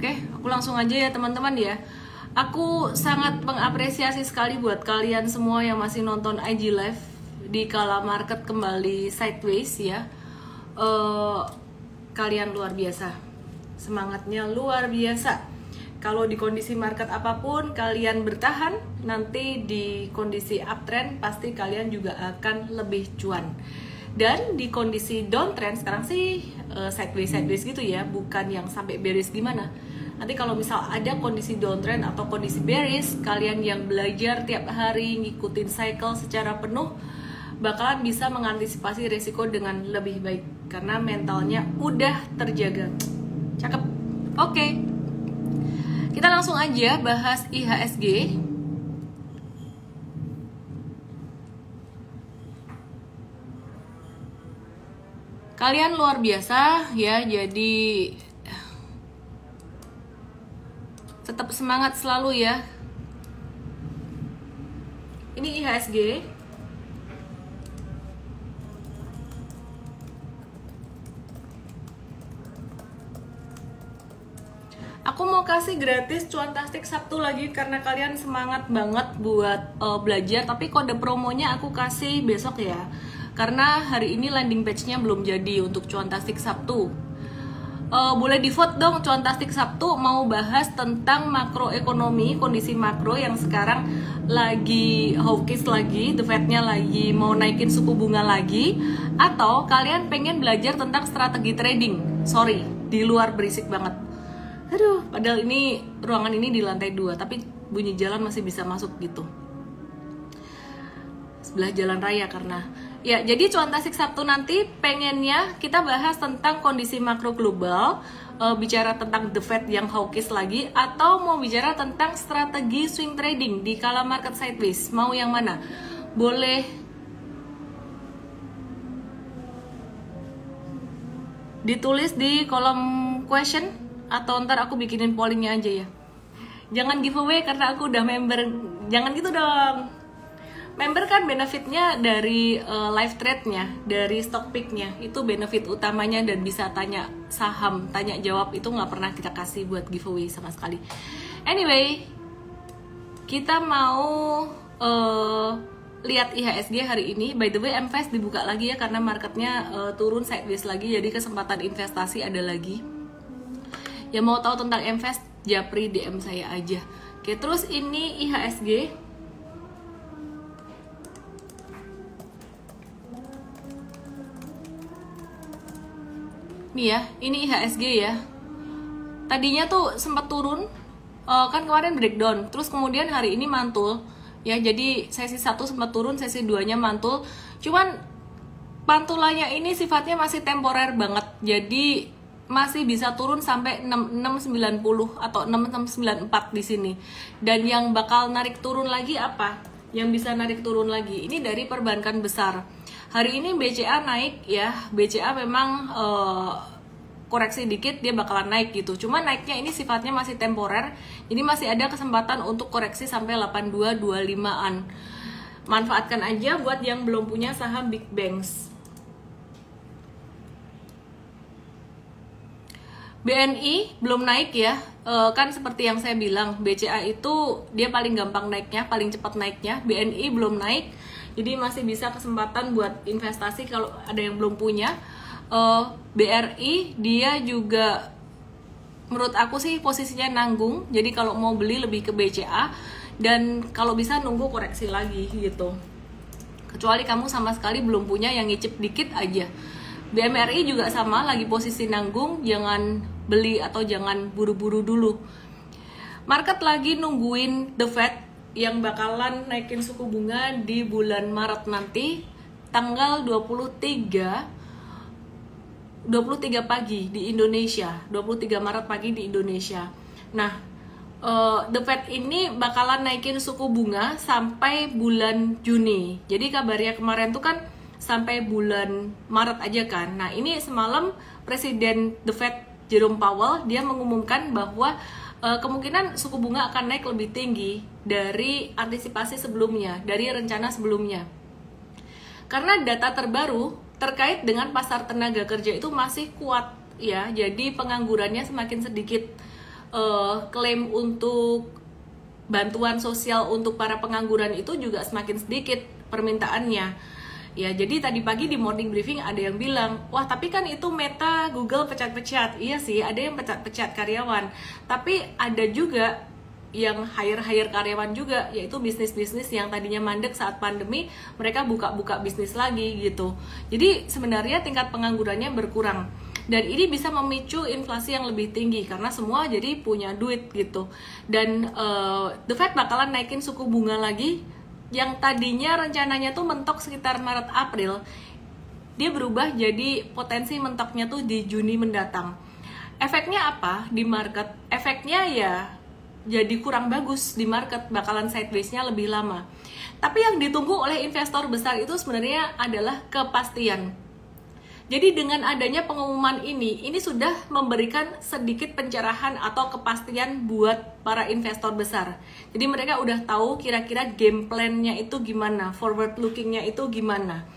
Oke, aku langsung aja ya teman-teman ya. Aku sangat mengapresiasi sekali buat kalian semua yang masih nonton IG Live di kala market kembali sideways ya. Kalian luar biasa, semangatnya luar biasa. Kalau di kondisi market apapun kalian bertahan, nanti di kondisi uptrend pasti kalian juga akan lebih cuan. Dan di kondisi downtrend sekarang sih sideways gitu ya, bukan yang sampai bearish gimana. Nanti kalau misal ada kondisi downtrend atau kondisi bearish, kalian yang belajar tiap hari ngikutin cycle secara penuh bakalan bisa mengantisipasi resiko dengan lebih baik karena mentalnya udah terjaga. Cakep. Oke. Kita langsung aja bahas IHSG. Kalian luar biasa ya, jadi tetap semangat selalu ya. Ini IHSG. Aku mau kasih gratis Cuantastik Sabtu lagi karena kalian semangat banget buat belajar. Tapi kode promonya aku kasih besok ya, karena hari ini landing page-nya belum jadi untuk Cuantastik Sabtu. Boleh di vote dong Cuantastik Sabtu mau bahas tentang makroekonomi, kondisi makro yang sekarang lagi hawkish lagi, the Fed-nya lagi mau naikin suku bunga lagi, atau kalian pengen belajar tentang strategi trading. Sorry, di luar berisik banget. Aduh, padahal ini ruangan ini di lantai 2, tapi bunyi jalan masih bisa masuk gitu. Sebelah jalan raya karena ya, jadi Cuantastik Sabtu nanti pengennya kita bahas tentang kondisi makro global, bicara tentang the Fed yang hawkish lagi, atau mau bicara tentang strategi swing trading di kala market sideways. Mau yang mana? Boleh ditulis di kolom question atau ntar aku bikinin pollingnya aja ya. Jangan giveaway karena aku udah member. Jangan gitu dong. Member kan benefitnya dari live trade-nya, dari stock pick-nya, itu benefit utamanya, dan bisa tanya saham, tanya jawab, itu nggak pernah kita kasih buat giveaway sama sekali. Anyway, kita mau lihat IHSG hari ini. By the way, MFAST dibuka lagi ya karena marketnya turun sideways lagi, jadi kesempatan investasi ada lagi. Yang mau tahu tentang MFAST, japri DM saya aja. Oke, terus ini IHSG. Nih ya, ini IHSG ya. Tadinya tuh sempat turun, kan kemarin breakdown, terus kemudian hari ini mantul. Ya, jadi sesi 1 sempat turun, sesi 2-nya mantul. Cuman pantulannya ini sifatnya masih temporer banget. Jadi masih bisa turun sampai 6690 atau 6694 di sini. Dan yang bakal narik turun lagi apa? Yang bisa narik turun lagi ini dari perbankan besar. Hari ini BCA naik ya, BCA memang koreksi dikit dia bakalan naik gitu. Cuma naiknya ini sifatnya masih temporer, jadi masih ada kesempatan untuk koreksi sampai 8225-an. Manfaatkan aja buat yang belum punya saham big banks. BNI belum naik ya, kan seperti yang saya bilang, BCA itu dia paling gampang naiknya, paling cepat naiknya. BNI belum naik, jadi masih bisa kesempatan buat investasi kalau ada yang belum punya. BRI dia juga menurut aku sih posisinya nanggung, jadi kalau mau beli lebih ke BCA, dan kalau bisa nunggu koreksi lagi gitu. Kecuali kamu sama sekali belum punya, yang ngicip dikit aja. BMRI juga sama, lagi posisi nanggung, jangan beli atau jangan buru-buru dulu. Market lagi nungguin the Fed yang bakalan naikin suku bunga di bulan Maret nanti, tanggal 23 pagi di Indonesia, 23 Maret pagi di Indonesia. Nah, the Fed ini bakalan naikin suku bunga sampai bulan Juni. Jadi kabarnya kemarin tuh kan sampai bulan Maret aja kan. Nah, ini semalam Presiden the Fed Jerome Powell dia mengumumkan bahwa kemungkinan suku bunga akan naik lebih tinggi dari antisipasi sebelumnya, dari rencana sebelumnya. Karena data terbaru terkait dengan pasar tenaga kerja itu masih kuat ya, jadi penganggurannya semakin sedikit. klaim untuk bantuan sosial untuk para pengangguran itu juga semakin sedikit permintaannya. Ya, jadi tadi pagi di morning briefing ada yang bilang, wah tapi kan itu Meta, Google pecat-pecat. Iya sih, ada yang pecat-pecat karyawan. Tapi ada juga yang hire karyawan juga, yaitu bisnis-bisnis yang tadinya mandek saat pandemi, mereka buka-buka bisnis lagi gitu. Jadi sebenarnya tingkat penganggurannya berkurang. Dan ini bisa memicu inflasi yang lebih tinggi karena semua jadi punya duit gitu. Dan The Fed bakalan naikin suku bunga lagi, yang tadinya rencananya tuh mentok sekitar Maret April, dia berubah jadi potensi mentoknya tuh di Juni mendatang. Efeknya apa di market? Efeknya ya jadi kurang bagus di market, bakalan sideways-nya lebih lama. Tapi yang ditunggu oleh investor besar itu sebenarnya adalah kepastian. Jadi dengan adanya pengumuman ini sudah memberikan sedikit pencerahan atau kepastian buat para investor besar. Jadi mereka udah tahu kira-kira game plan-nya itu gimana, forward looking-nya itu gimana.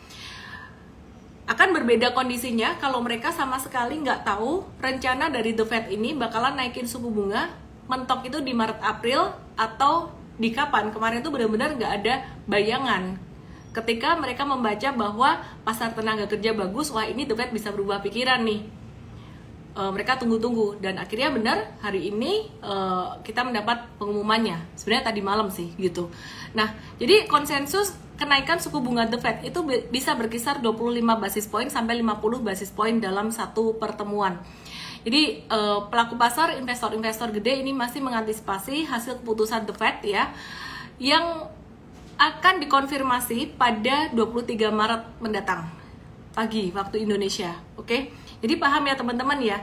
Akan berbeda kondisinya kalau mereka sama sekali nggak tahu rencana dari The Fed ini bakalan naikin suku bunga, mentok itu di Maret April atau di kapan. Kemarin itu benar-benar nggak ada bayangan. Ketika mereka membaca bahwa pasar tenaga kerja bagus, wah ini The Fed bisa berubah pikiran nih. Mereka tunggu-tunggu dan akhirnya benar hari ini kita mendapat pengumumannya. Sebenarnya tadi malam sih gitu. Nah, jadi konsensus kenaikan suku bunga The Fed itu bisa berkisar 25 basis point sampai 50 basis point dalam satu pertemuan. Jadi pelaku pasar, investor-investor gede ini masih mengantisipasi hasil keputusan The Fed ya, yang akan dikonfirmasi pada 23 Maret mendatang pagi waktu Indonesia. Oke? Jadi paham ya teman-teman ya,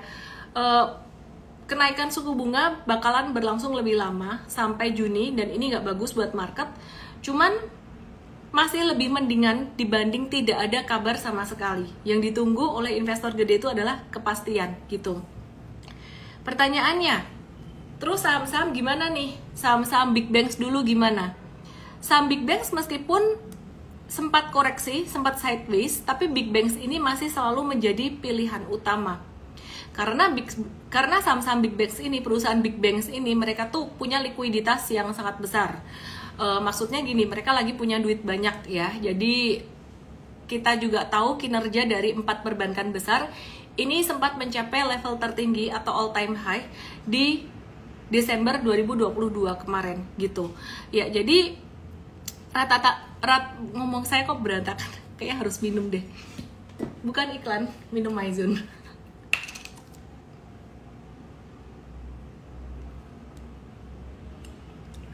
kenaikan suku bunga bakalan berlangsung lebih lama sampai Juni, dan ini nggak bagus buat market. Cuman masih lebih mendingan dibanding tidak ada kabar sama sekali. Yang ditunggu oleh investor gede itu adalah kepastian gitu. Pertanyaannya, terus saham-saham gimana nih? Saham-saham big banks dulu gimana? Saham big banks meskipun sempat koreksi, sempat sideways, tapi big banks ini masih selalu menjadi pilihan utama. Karena saham-saham big banks ini, perusahaan big banks ini, mereka tuh punya likuiditas yang sangat besar. Maksudnya gini, mereka lagi punya duit banyak ya. Jadi kita juga tahu kinerja dari 4 perbankan besar ini sempat mencapai level tertinggi atau all time high di Desember 2022 kemarin gitu. Ya, jadi ngomong saya kok berantakan, kayaknya harus minum deh. Bukan iklan, minum Maizun.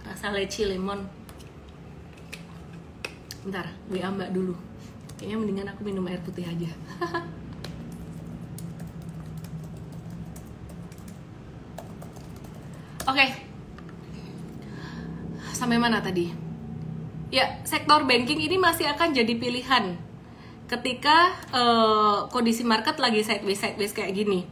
Rasa leci lemon. Bentar, WA Mbak dulu. Kayaknya mendingan aku minum air putih aja. Oke. Sampai mana tadi? Ya, sektor banking ini masih akan jadi pilihan ketika kondisi market lagi sideways kayak gini.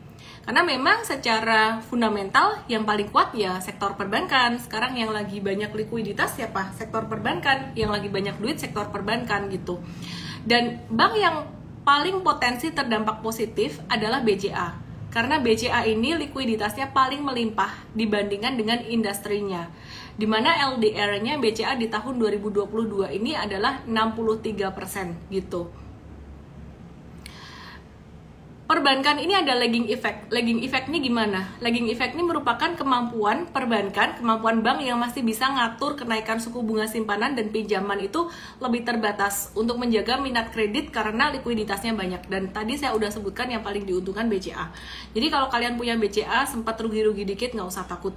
Karena memang secara fundamental yang paling kuat ya sektor perbankan. Sekarang yang lagi banyak likuiditas siapa? Sektor perbankan. Yang lagi banyak duit sektor perbankan gitu. Dan bank yang paling potensi terdampak positif adalah BCA. Karena BCA ini likuiditasnya paling melimpah dibandingkan dengan industrinya. Di mana LDR-nya BCA di tahun 2022 ini adalah 63% gitu. Perbankan ini ada lagging effect. Lagging effect ini gimana? Lagging effect ini merupakan kemampuan perbankan, kemampuan bank yang masih bisa ngatur kenaikan suku bunga simpanan dan pinjaman itu lebih terbatas untuk menjaga minat kredit karena likuiditasnya banyak. Dan tadi saya udah sebutkan yang paling diuntungkan BCA. Jadi kalau kalian punya BCA sempat rugi-rugi dikit nggak usah takut.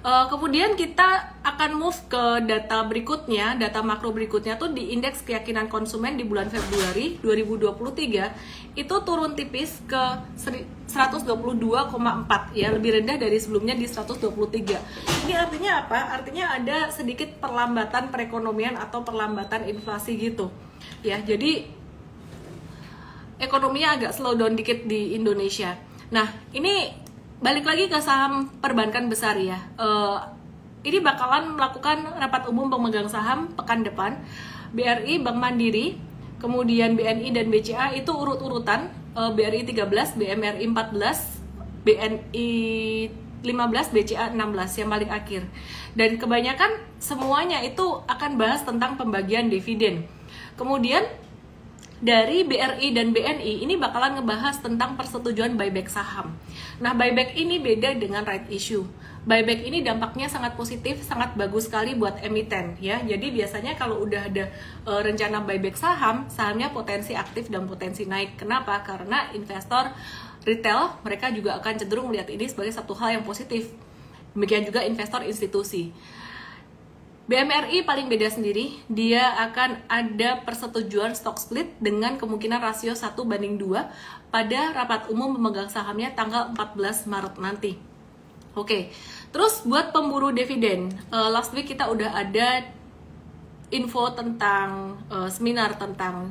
Kemudian kita akan move ke data berikutnya, data makro berikutnya tuh di indeks keyakinan konsumen di bulan Februari 2023 itu turun tipis ke 122,4 ya, lebih rendah dari sebelumnya di 123. Ini artinya apa? Artinya ada sedikit perlambatan perekonomian atau perlambatan inflasi gitu. Ya, jadi ekonominya agak slow down dikit di Indonesia. Nah, ini balik lagi ke saham perbankan besar ya. Ini bakalan melakukan rapat umum pemegang saham pekan depan. BRI, Bank Mandiri, kemudian BNI dan BCA itu urut-urutan. BRI 13, BMRI 14, BNI 15, BCA 16 yang paling akhir. Dan kebanyakan semuanya itu akan bahas tentang pembagian dividen. Kemudian dari BRI dan BNI ini bakalan ngebahas tentang persetujuan buyback saham. Nah, buyback ini beda dengan right issue. Buyback ini dampaknya sangat positif, sangat bagus sekali buat emiten ya. Jadi biasanya kalau udah ada rencana buyback saham, sahamnya potensi aktif dan potensi naik. Kenapa? Karena investor retail mereka juga akan cenderung melihat ini sebagai satu hal yang positif. Demikian juga investor institusi. BMRI paling beda sendiri, dia akan ada persetujuan stock split dengan kemungkinan rasio 1:2 pada rapat umum pemegang sahamnya tanggal 14 Maret nanti. Oke, terus buat pemburu dividen, last week kita udah ada info tentang seminar tentang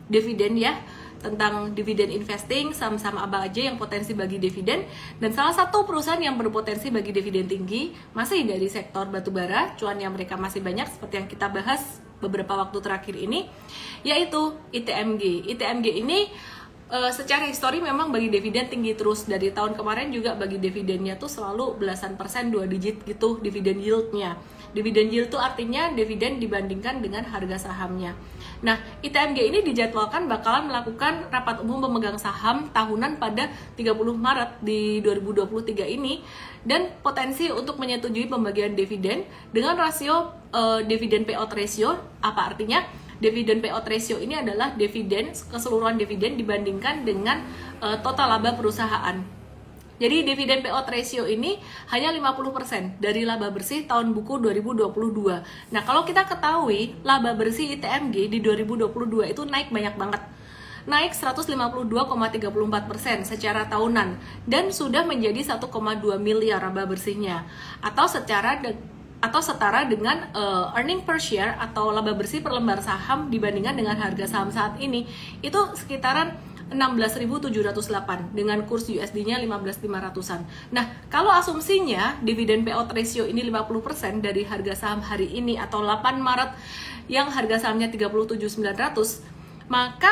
dividen ya, tentang dividen investing, saham-saham apa aja yang potensi bagi dividen. Dan salah satu perusahaan yang berpotensi bagi dividen tinggi masih dari sektor batubara, cuannya mereka masih banyak seperti yang kita bahas beberapa waktu terakhir ini, yaitu ITMG. ITMG ini secara histori memang bagi dividen tinggi terus. Dari tahun kemarin juga bagi dividennya tuh selalu belasan persen, 2 digit gitu dividen yieldnya. Dividen yield itu artinya dividen dibandingkan dengan harga sahamnya. Nah, ITMG ini dijadwalkan bakalan melakukan rapat umum pemegang saham tahunan pada 30 Maret di 2023 ini, dan potensi untuk menyetujui pembagian dividen dengan rasio dividen payout ratio. Apa artinya? Dividen payout ratio ini adalah dividen, keseluruhan dividen dibandingkan dengan total laba perusahaan. Jadi dividen payout ratio ini hanya 50% dari laba bersih tahun buku 2022. Nah, kalau kita ketahui laba bersih ITMG di 2022 itu naik banyak banget. Naik 152,34% secara tahunan dan sudah menjadi 1,2 miliar laba bersihnya, atau setara dengan earning per share atau laba bersih per lembar saham dibandingkan dengan harga saham saat ini itu sekitaran 16.708 dengan kurs USD-nya 15.500-an. Nah, kalau asumsinya dividen payout ratio ini 50% dari harga saham hari ini atau 8 Maret yang harga sahamnya 37.900, maka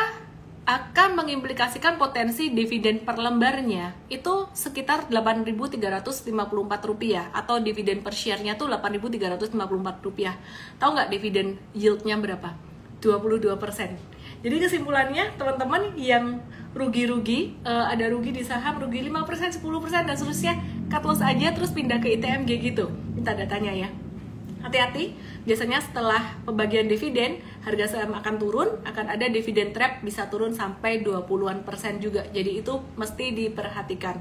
akan mengimplikasikan potensi dividen per lembarnya itu sekitar Rp8.354 atau dividen per share-nya tuh Rp8.354. Tahu nggak dividen yield-nya berapa? 22%. Jadi kesimpulannya teman-teman yang rugi-rugi, ada rugi di saham, rugi 5%, 10% dan seterusnya, cut loss aja terus pindah ke ITMG gitu. Minta datanya ya. Hati-hati, biasanya setelah pembagian dividen, harga saham akan turun, akan ada dividen trap bisa turun sampai 20% juga. Jadi itu mesti diperhatikan.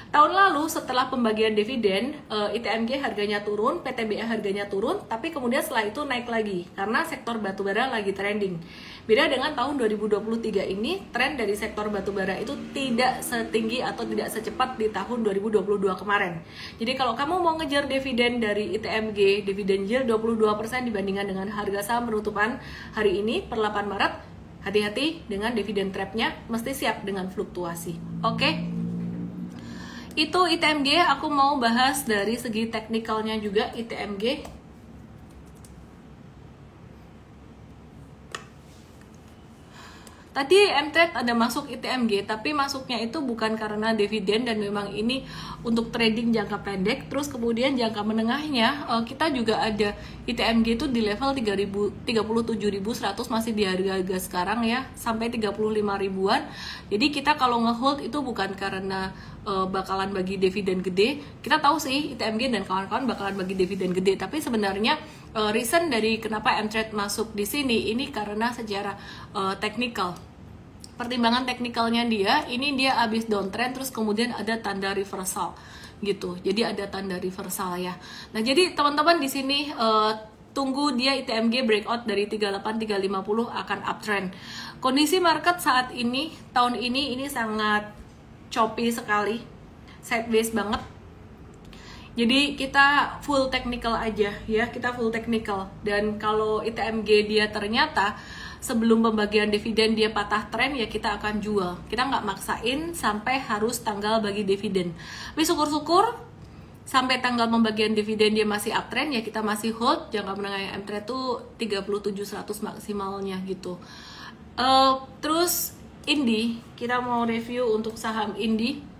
Tahun lalu setelah pembagian dividen, ITMG harganya turun, PTBA harganya turun, tapi kemudian setelah itu naik lagi karena sektor batubara lagi trending. Beda dengan tahun 2023 ini, tren dari sektor batubara itu tidak setinggi atau tidak secepat di tahun 2022 kemarin. Jadi kalau kamu mau ngejar dividen dari ITMG, dividen yield 22% dibandingkan dengan harga saham penutupan hari ini per 8 Maret, hati-hati dengan dividen trapnya, mesti siap dengan fluktuasi. Oke? Itu ITMG, aku mau bahas dari segi teknikalnya juga ITMG. Tadi MTrade ada masuk ITMG, tapi masuknya itu bukan karena dividen dan memang ini untuk trading jangka pendek. Terus kemudian jangka menengahnya kita juga ada ITMG itu di level 37.100 masih di harga-harga sekarang ya, sampai 35 ribuan. Jadi kita kalau ngehold itu bukan karena bakalan bagi dividen gede. Kita tahu sih ITMG dan kawan-kawan bakalan bagi dividen gede, tapi sebenarnya reason dari kenapa MTrade masuk di sini ini karena secara teknikal. Pertimbangan teknikalnya dia habis downtrend terus kemudian ada tanda reversal gitu. Jadi ada tanda reversal ya. Nah, jadi teman-teman di sini tunggu dia ITMG breakout dari 38.350 akan uptrend. Kondisi market saat ini tahun ini sangat choppy sekali, sideways banget. Jadi kita full technical aja ya, kita full technical. Dan kalau ITMG dia ternyata sebelum pembagian dividen dia patah tren, ya kita akan jual. Kita nggak maksain sampai harus tanggal bagi dividen. Tapi syukur-syukur sampai tanggal pembagian dividen dia masih uptrend, ya kita masih hold. Jangka menengah MTrade tuh 37.100 maksimalnya gitu. Terus Indi, kita mau review untuk saham Indi.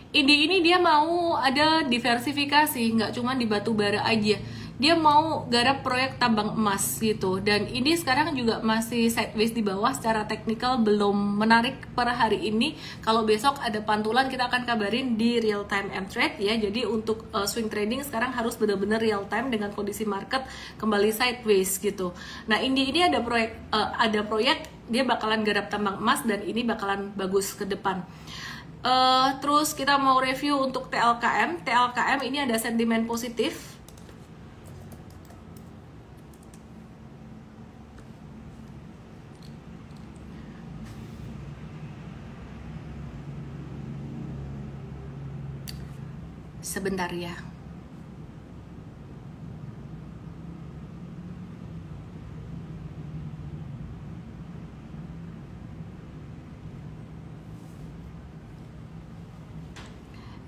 Indi ini dia mau ada diversifikasi, nggak cuma di batu bara aja. Dia mau garap proyek tambang emas gitu. Dan ini sekarang juga masih sideways di bawah, secara teknikal belum menarik per hari ini. Kalau besok ada pantulan kita akan kabarin di real time M-Trade ya. Jadi untuk swing trading sekarang harus benar-benar real time dengan kondisi market kembali sideways gitu. Nah, Indi ini ada proyek dia bakalan garap tambang emas dan ini bakalan bagus ke depan. Terus kita mau review untuk TLKM. TLKM ini ada sentimen positif. Sebentar ya.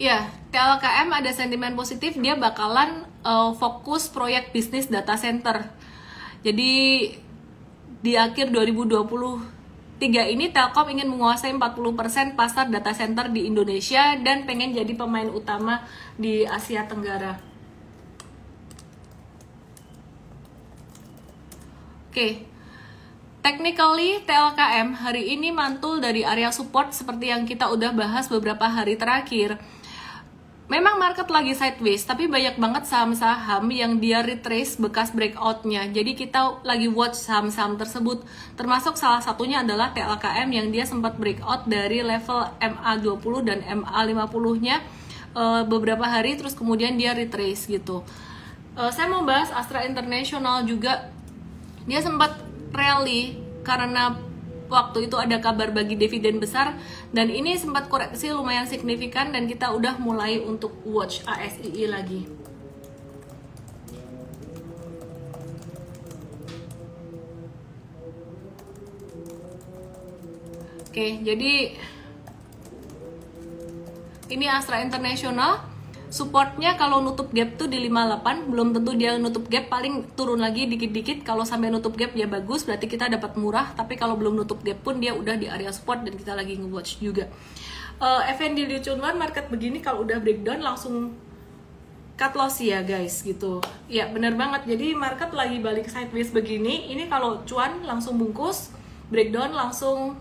Ya, TLKM ada sentimen positif, dia bakalan fokus proyek bisnis data center. Jadi di akhir 2023 ini Telkom ingin menguasai 40% pasar data center di Indonesia dan pengen jadi pemain utama di Asia Tenggara. Oke. Technically, TLKM hari ini mantul dari area support seperti yang kita udah bahas beberapa hari terakhir. Memang market lagi sideways, tapi banyak banget saham-saham yang dia retrace bekas breakout-nya. Jadi kita lagi watch saham-saham tersebut. Termasuk salah satunya adalah TLKM yang dia sempat breakout dari level MA20 dan MA50-nya beberapa hari, terus kemudian dia retrace gitu. Saya mau bahas Astra International juga. Dia sempat rally karena waktu itu ada kabar bagi dividen besar dan ini sempat koreksi lumayan signifikan dan kita udah mulai untuk watch ASII lagi. Oke, jadi ini Astra International. Supportnya kalau nutup gap tuh di 58, belum tentu dia nutup gap, paling turun lagi dikit-dikit. Kalau sampai nutup gap ya bagus, berarti kita dapat murah. Tapi kalau belum nutup gap pun dia udah di area support dan kita lagi nge-watch juga. FND di Chunwan market begini kalau udah breakdown langsung cut loss ya guys gitu. Ya bener banget, jadi market lagi balik sideways begini. Ini kalau cuan langsung bungkus, breakdown langsung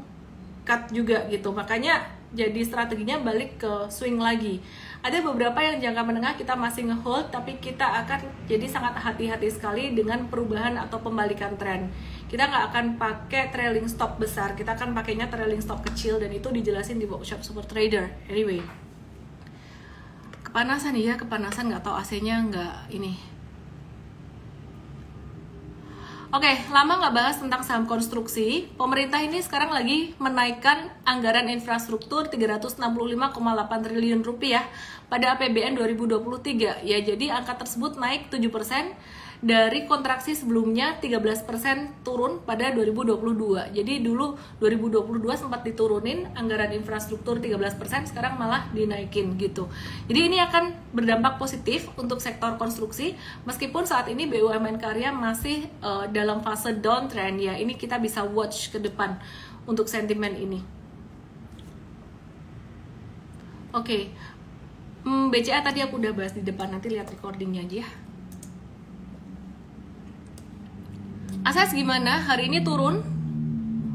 cut juga gitu. Makanya jadi strateginya balik ke swing lagi. Ada beberapa yang jangka menengah kita masih nge-hold, tapi kita akan jadi sangat hati-hati sekali dengan perubahan atau pembalikan tren. Kita nggak akan pakai trailing stop besar, kita akan pakainya trailing stop kecil, dan itu dijelasin di workshop Super Trader. Anyway, kepanasan ya, kepanasan, nggak tahu AC-nya nggak ini. Oke, lama nggak bahas tentang saham konstruksi. Pemerintah ini sekarang lagi menaikkan anggaran infrastruktur 365,8 triliun rupiah pada APBN 2023. Ya, jadi angka tersebut naik 7% dari kontraksi sebelumnya 13% turun pada 2022. Jadi dulu 2022 sempat diturunin anggaran infrastruktur 13%, sekarang malah dinaikin gitu. Jadi ini akan berdampak positif untuk sektor konstruksi meskipun saat ini BUMN karya masih dalam fase downtrend ya. Ini kita bisa watch ke depan untuk sentimen ini. Oke. BCA tadi aku udah bahas di depan, nanti lihat recordingnya aja ya. Ases gimana? Hari ini turun,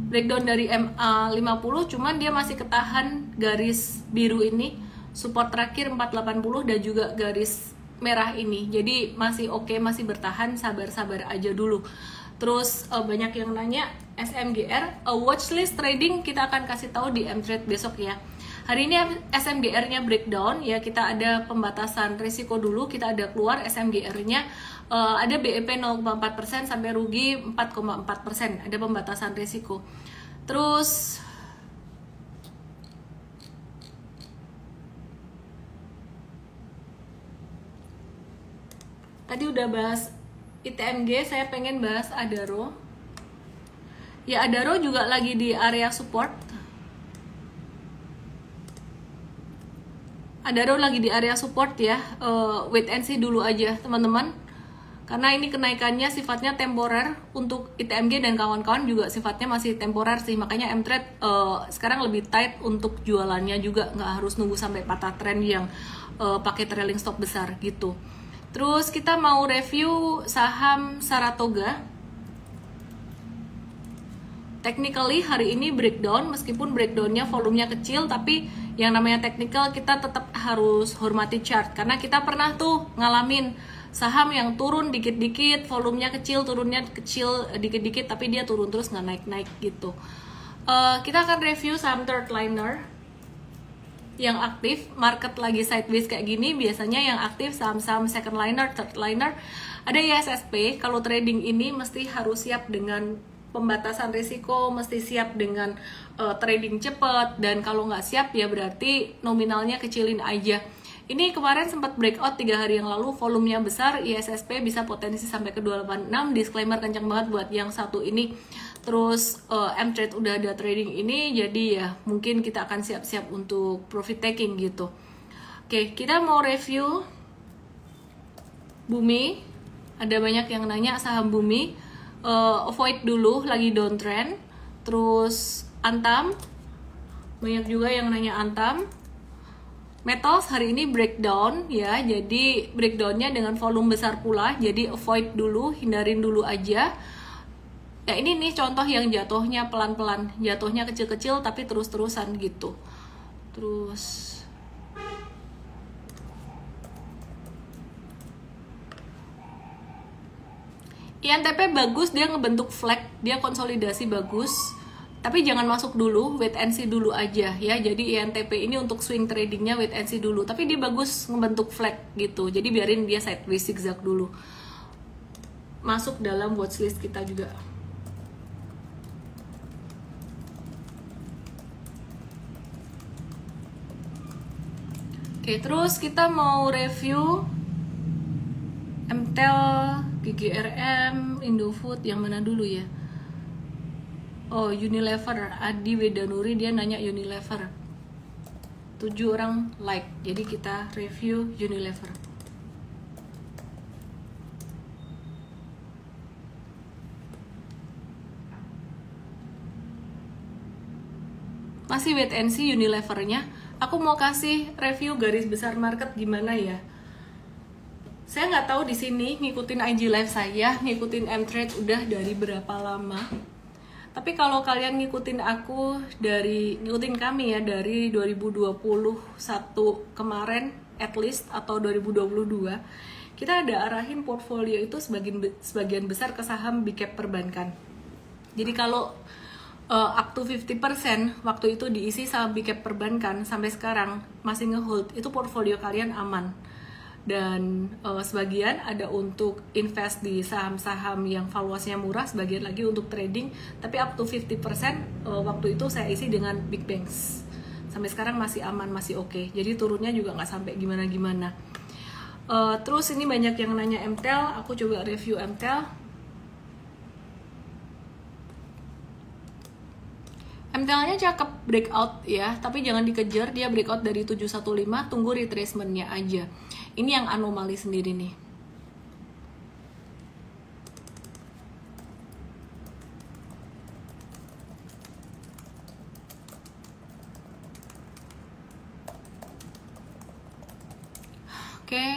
breakdown dari MA50, cuman dia masih ketahan garis biru ini, support terakhir 480 dan juga garis merah ini. Jadi masih oke, masih bertahan, sabar-sabar aja dulu. Terus banyak yang nanya SMGR, watchlist trading kita akan kasih tahu di M-Trade besok ya. Hari ini SMGR-nya breakdown ya, kita ada pembatasan risiko dulu, kita ada keluar SMGR-nya. Ada BEP 0,4% sampai rugi 4,4%, ada pembatasan risiko. Terus tadi udah bahas ITMG, saya pengen bahas Adaro. Ya, Adaro juga lagi di area support. Adaro lagi di area support ya. Wait and see dulu aja teman-teman. karena ini kenaikannya sifatnya temporer. Untuk ITMG dan kawan-kawan juga sifatnya masih temporer sih, makanya M-Trade sekarang lebih tight untuk jualannya juga, nggak harus nunggu sampai patah trend yang pakai trailing stop besar gitu. Terus kita mau review saham Saratoga. Technically hari ini breakdown, meskipun breakdownnya volumenya kecil, tapi yang namanya technical kita tetap harus hormati chart, karena kita pernah tuh ngalamin saham yang turun dikit-dikit, volumenya kecil, turunnya kecil dikit-dikit, tapi dia turun terus nggak naik-naik gitu. Kita akan review saham third liner yang aktif. Market lagi sideways kayak gini, biasanya yang aktif saham-saham second liner, third liner. Ada ISSP. Kalau trading ini mesti harus siap dengan pembatasan risiko, mesti siap dengan trading cepat, dan kalau nggak siap ya berarti nominalnya kecilin aja. Ini kemarin sempat breakout 3 hari yang lalu, volumenya besar, ISSP bisa potensi sampai ke 286. Disclaimer kencang banget buat yang satu ini. Terus M-Trade udah ada trading ini, jadi ya mungkin kita akan siap-siap untuk profit taking gitu. Oke, kita mau review Bumi. Ada banyak yang nanya saham Bumi. Avoid dulu, lagi downtrend. Terus Antam, banyak juga yang nanya Antam. Metals hari ini breakdown ya, jadi breakdownnya dengan volume besar pula, jadi avoid dulu, hindarin dulu aja. Ya ini nih contoh yang jatuhnya pelan-pelan, jatuhnya kecil-kecil tapi terus-terusan gitu. Terus INTP bagus, dia ngebentuk flag, dia konsolidasi bagus. Tapi jangan masuk dulu, wait and see dulu aja ya. Jadi INTP ini untuk swing tradingnya wait and see dulu. Tapi dia bagus ngebentuk flag gitu. Jadi biarin dia sideways zigzag dulu. Masuk dalam watchlist kita juga. Oke, terus kita mau review MTEL, GGRM, Indofood, yang mana dulu ya? Oh, Unilever, Adi Wedanuri dia nanya Unilever. 7 orang like, jadi kita review Unilever. Masih wait and see Unilevernya. Aku mau kasih review garis besar market gimana ya. Saya nggak tahu di sini ngikutin IG live saya, ngikutin M-Trade udah dari berapa lama. Tapi kalau kalian ngikutin kami ya dari 2021 kemarin at least, atau 2022, kita ada arahin portfolio itu sebagian besar ke saham big cap perbankan. Jadi kalau up to 50% waktu itu diisi saham big cap perbankan, sampai sekarang masih ngehold, itu portfolio kalian aman. Dan sebagian ada untuk invest di saham-saham yang valuasinya murah, sebagian lagi untuk trading, tapi up to 50% waktu itu saya isi dengan big banks. Sampai sekarang masih aman, masih oke. Jadi turunnya juga nggak sampai gimana-gimana. Terus ini banyak yang nanya MTEL, aku coba review MTEL. MTEL-nya cakep breakout ya, tapi jangan dikejar, dia breakout dari 715, tunggu retracementnya aja. Ini yang anomali sendiri nih. Oke.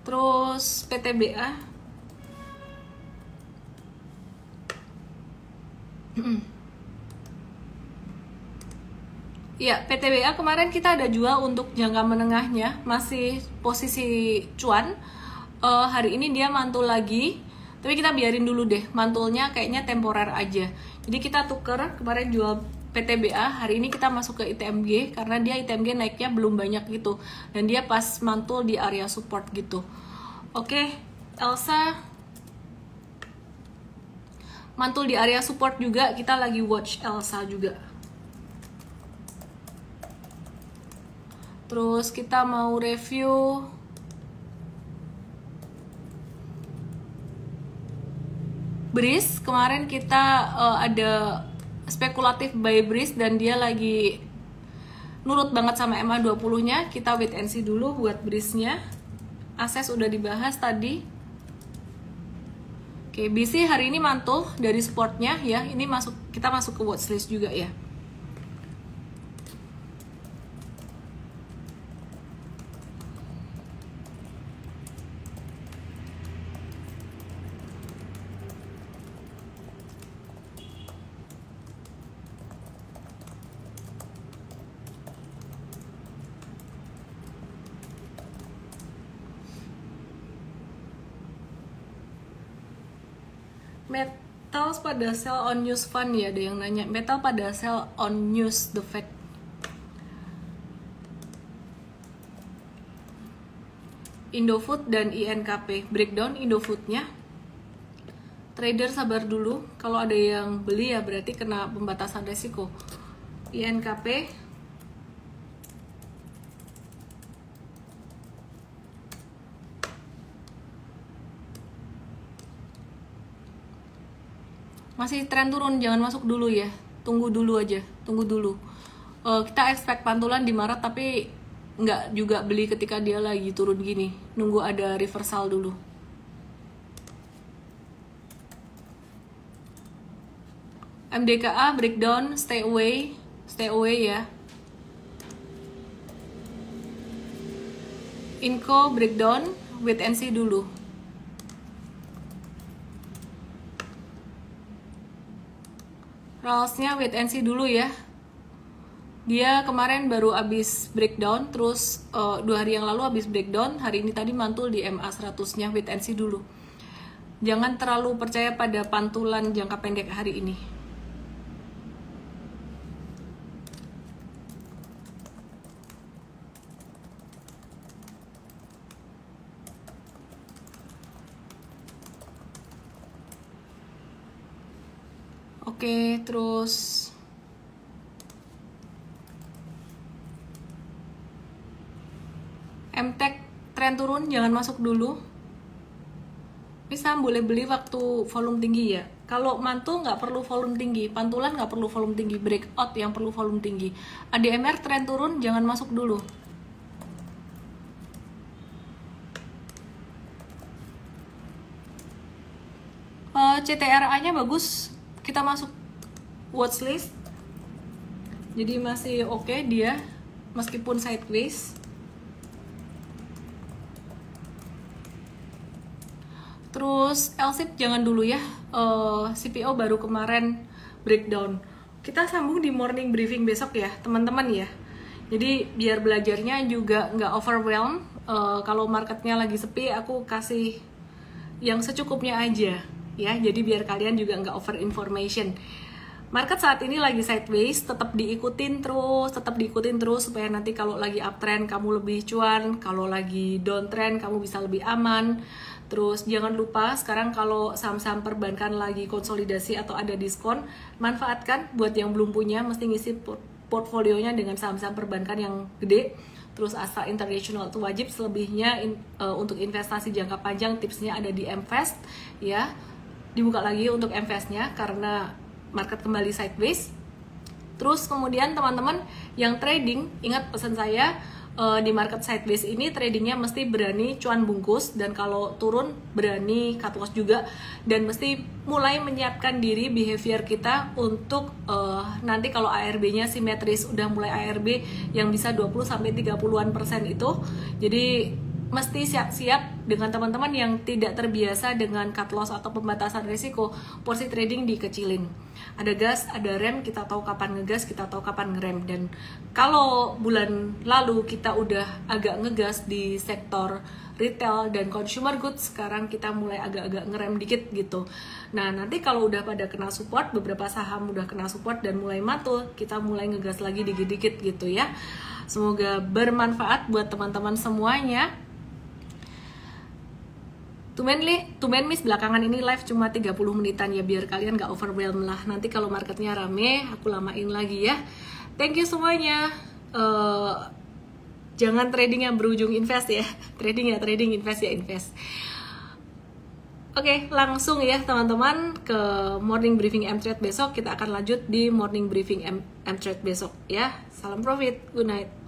Terus PTBA. Ya, PTBA kemarin kita ada jual untuk jangka menengahnya, masih posisi cuan. Hari ini dia mantul lagi, tapi kita biarin dulu deh, mantulnya kayaknya temporer aja. Jadi kita tuker, kemarin jual PTBA, hari ini kita masuk ke ITMG, karena dia ITMG naiknya belum banyak gitu, dan dia pas mantul di area support gitu. Oke, Elsa mantul di area support juga, kita lagi watch Elsa juga. Terus kita mau review Breeze. Kemarin kita ada spekulatif buy Breeze dan dia lagi nurut banget sama MA20-nya. Kita wait and see dulu buat Breeze-nya. Akses udah dibahas tadi. Oke, BC hari ini mantul dari supportnya ya. Ini kita masuk ke watchlist juga ya. Metals pada sell on news fund ya, ada yang nanya. Metal pada sell on news the fact. Indofood dan INKP. Breakdown Indofoodnya. Trader sabar dulu. Kalau ada yang beli ya berarti kena pembatasan resiko. INKP. Masih tren turun, jangan masuk dulu ya. Tunggu dulu aja, tunggu dulu. Kita expect pantulan di Maret, tapi nggak juga beli ketika dia lagi turun gini. Nunggu ada reversal dulu. MDKA breakdown, stay away ya. Inco breakdown, wait and see dulu. Ralsnya wait and see dulu ya. Dia kemarin baru habis breakdown, terus 2 hari yang lalu habis breakdown, hari ini tadi mantul di MA 100-nya, wait and see dulu. Jangan terlalu percaya pada pantulan jangka pendek hari ini. Oke, terus MTEK tren turun, jangan masuk dulu. Bisa boleh beli waktu volume tinggi ya. Kalau mantul nggak perlu volume tinggi, pantulan nggak perlu volume tinggi, breakout yang perlu volume tinggi. ADMR tren turun, jangan masuk dulu. CTRA-nya bagus, kita masuk watchlist. Jadi masih oke dia, meskipun sideways. Terus LSIP jangan dulu ya, CPO baru kemarin breakdown. Kita sambung di morning briefing besok ya teman-teman ya. Jadi biar belajarnya juga nggak overwhelm. Kalau marketnya lagi sepi, aku kasih yang secukupnya aja ya. Jadi biar kalian juga nggak over information. Market saat ini lagi sideways, tetap diikutin terus supaya nanti kalau lagi uptrend kamu lebih cuan, kalau lagi downtrend kamu bisa lebih aman. Terus jangan lupa sekarang kalau saham-saham perbankan lagi konsolidasi atau ada diskon, manfaatkan. Buat yang belum punya mesti ngisi portfolionya dengan saham-saham perbankan yang gede. Terus Astra International itu wajib, selebihnya untuk investasi jangka panjang tipsnya ada di MVest ya. Dibuka lagi untuk MVest-nya karena market kembali sideways. Terus kemudian teman-teman yang trading, ingat pesan saya, di market sideways ini tradingnya mesti berani cuan bungkus, dan kalau turun berani cut loss juga, dan mesti mulai menyiapkan diri behavior kita untuk nanti kalau ARB-nya simetris, udah mulai ARB yang bisa 20-30% itu. Jadi mesti siap-siap dengan teman-teman yang tidak terbiasa dengan cut loss atau pembatasan risiko, porsi trading dikecilin. Ada gas, ada rem, kita tahu kapan ngegas, kita tahu kapan ngerem. Dan kalau bulan lalu kita udah agak ngegas di sektor retail dan consumer goods, sekarang kita mulai agak-agak ngerem dikit gitu. Nah nanti kalau udah pada kena support, beberapa saham udah kena support dan mulai mantul, kita mulai ngegas lagi dikit-dikit gitu ya. Semoga bermanfaat buat teman-teman semuanya. Tumen Miss belakangan ini live cuma 30 menitan ya, biar kalian gak overwhelm lah. Nanti kalau marketnya rame aku lamain lagi ya. Thank you semuanya. Jangan trading yang berujung invest ya. Trading, invest ya invest. Oke, langsung ya teman-teman ke morning briefing M-Trade besok. Kita akan lanjut di morning briefing M-Trade besok ya. Salam profit, good night.